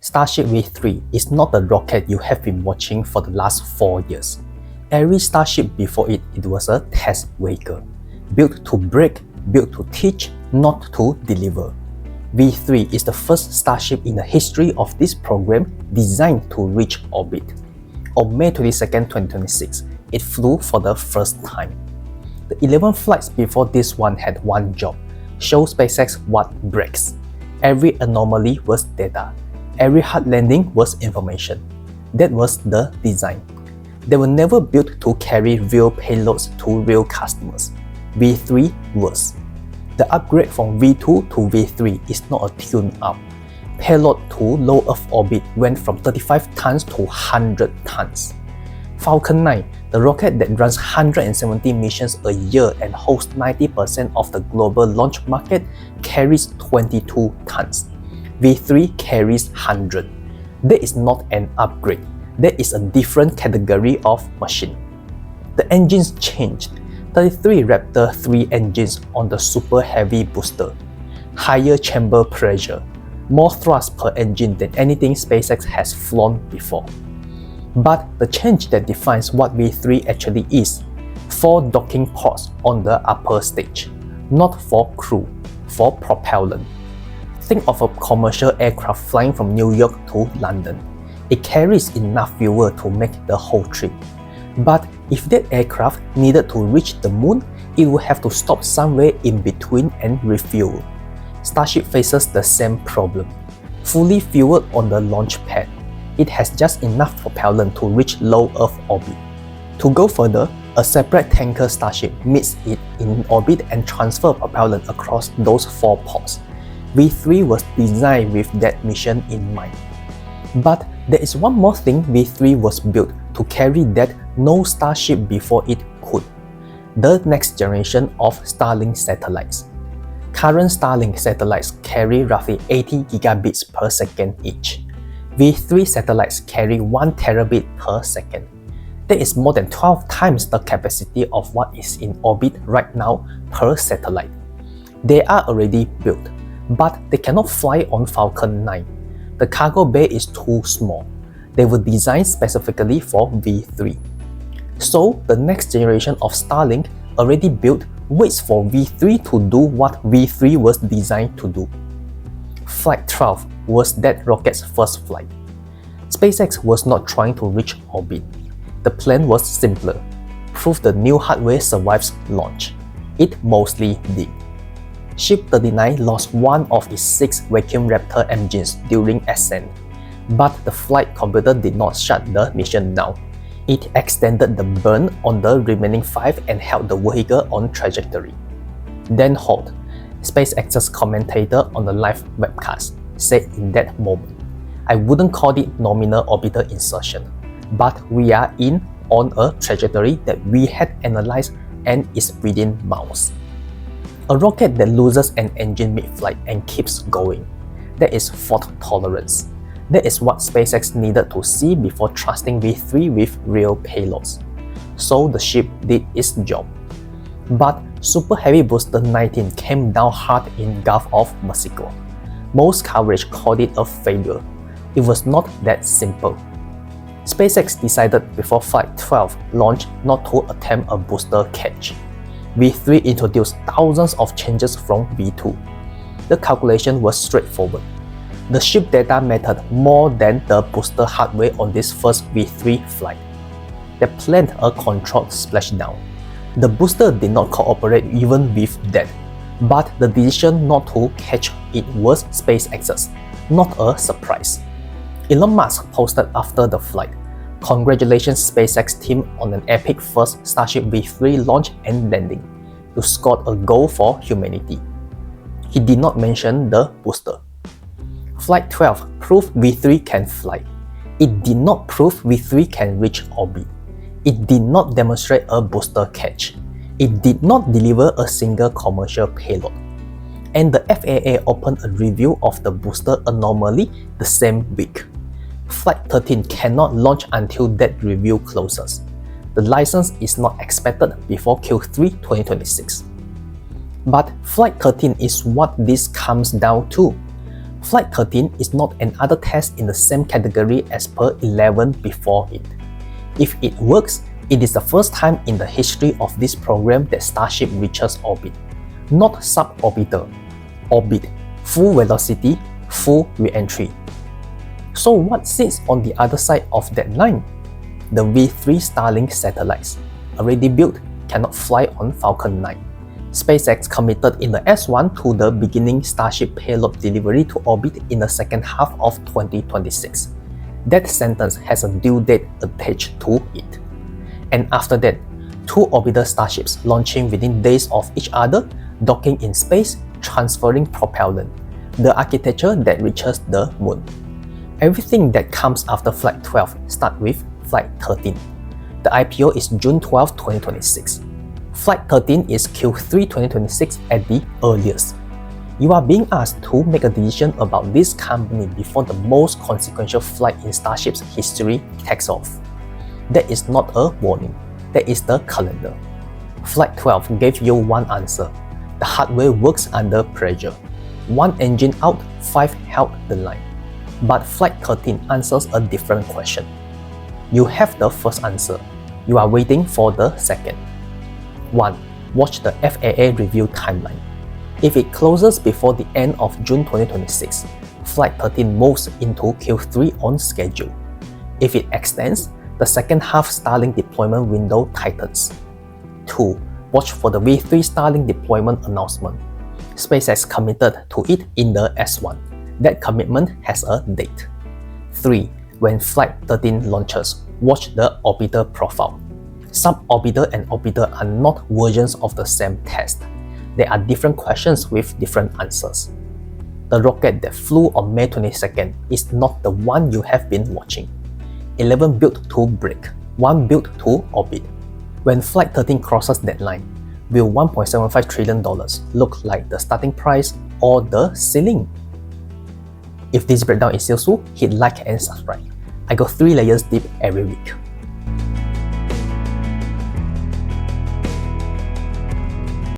Starship V3 is not the rocket you have been watching for the last 4 years. Every Starship before it was a test vehicle, built to break, built to teach, not to deliver. V3 is the first Starship in the history of this program designed to reach orbit. On May 22, 2026, it flew for the first time. The 11 flights before this one had one job: show SpaceX what breaks. Every anomaly was data. Every hard landing was information. That was the design. They were never built to carry real payloads to real customers. V3 was. The upgrade from V2 to V3 is not a tune-up. Payload to low Earth orbit went from 35 tons to 100 tons. Falcon 9, the rocket that runs 170 missions a year and hosts 90% of the global launch market, carries 22 tons. V3 carries 100. That is not an upgrade. That is a different category of machine. The engines changed. 33 Raptor 3 engines on the Super Heavy booster. Higher chamber pressure. More thrust per engine than anything SpaceX has flown before. But the change that defines what V3 actually is: 4 docking ports on the upper stage. Not for crew, for propellant. Think of a commercial aircraft flying from New York to London. It carries enough fuel to make the whole trip. But if that aircraft needed to reach the moon, it would have to stop somewhere in between and refuel. Starship faces the same problem. Fully fueled on the launch pad, it has just enough propellant to reach low Earth orbit. To go further, a separate tanker Starship meets it in orbit and transfers propellant across those 4 ports. V3 was designed with that mission in mind. But there is one more thing V3 was built to carry that no Starship before it could: the next generation of Starlink satellites. Current Starlink satellites carry roughly 80 gigabits per second each. V3 satellites carry 1 terabit per second. That is more than 12 times the capacity of what is in orbit right now per satellite. They are already built, but they cannot fly on Falcon 9. The cargo bay is too small. They were designed specifically for V3. So the next generation of Starlink, already built, waits for V3 to do what V3 was designed to do. Flight 12 was that rocket's first flight. SpaceX was not trying to reach orbit. The plan was simpler: prove the new hardware survives launch. It mostly did. Ship 39 lost one of its 6 vacuum Raptor engines during ascent, but the flight computer did not shut the mission down. It extended the burn on the remaining 5 and held the vehicle on trajectory. Dan Holt, SpaceX's commentator on the live webcast, said in that moment, "I wouldn't call it nominal orbital insertion, but we are on a trajectory that we had analyzed and is within bounds." A rocket that loses an engine mid-flight and keeps going, that is fault tolerance. That is what SpaceX needed to see before trusting V3 with real payloads. So the ship did its job. But Super Heavy Booster 19 came down hard in Gulf of Mexico. Most coverage called it a failure. It was not that simple. SpaceX decided before Flight 12 launched not to attempt a booster catch. V3 introduced thousands of changes from V2. The calculation was straightforward. The ship data mattered more than the booster hardware on this first V3 flight. They planned a controlled splashdown. The booster did not cooperate even with that, but the decision not to catch it was SpaceX's, not a surprise. Elon Musk posted after the flight, "Congratulations SpaceX team on an epic first Starship V3 launch and landing. You scored a goal for humanity." He did not mention the booster. Flight 12 proved V3 can fly. It did not prove V3 can reach orbit. It did not demonstrate a booster catch. It did not deliver a single commercial payload. And the FAA opened a review of the booster anomaly the same week. Flight 13 cannot launch until that review closes. The license is not expected before Q3 2026. But Flight 13 is what this comes down to. Flight 13 is not another test in the same category as per 11 before it. If it works, it is the first time in the history of this program that Starship reaches orbit. Not suborbital, orbit, full velocity, full re-entry. So what sits on the other side of that line? The V3 Starlink satellites, already built, cannot fly on Falcon 9. SpaceX committed in the S1 to the beginning Starship payload delivery to orbit in the second half of 2026. That sentence has a due date attached to it. And after that, 2 orbital Starships launching within days of each other, docking in space, transferring propellant, the architecture that reaches the moon. Everything that comes after Flight 12 starts with Flight 13. The IPO is June 12, 2026. Flight 13 is Q3 2026 at the earliest. You are being asked to make a decision about this company before the most consequential flight in Starship's history takes off. That is not a warning, that is the calendar. Flight 12 gave you one answer. The hardware works under pressure. 1 engine out, 5 held the line. But Flight 13 answers a different question. You have the first answer. You are waiting for the second. 1. Watch the FAA review timeline. If it closes before the end of June 2026, Flight 13 moves into Q3 on schedule. If it extends, the second half Starlink deployment window tightens. 2. Watch for the V3 Starlink deployment announcement. SpaceX committed to it in the S1. That commitment has a date. 3. When Flight 13 launches, watch the orbiter profile. Suborbital and orbital are not versions of the same test. They are different questions with different answers. The rocket that flew on May 22nd is not the one you have been watching. 11 built to break, 1 built to orbit. When Flight 13 crosses that line, will $1.75 trillion look like the starting price or the ceiling? If this breakdown is useful, hit like and subscribe. I go 3 layers deep every week.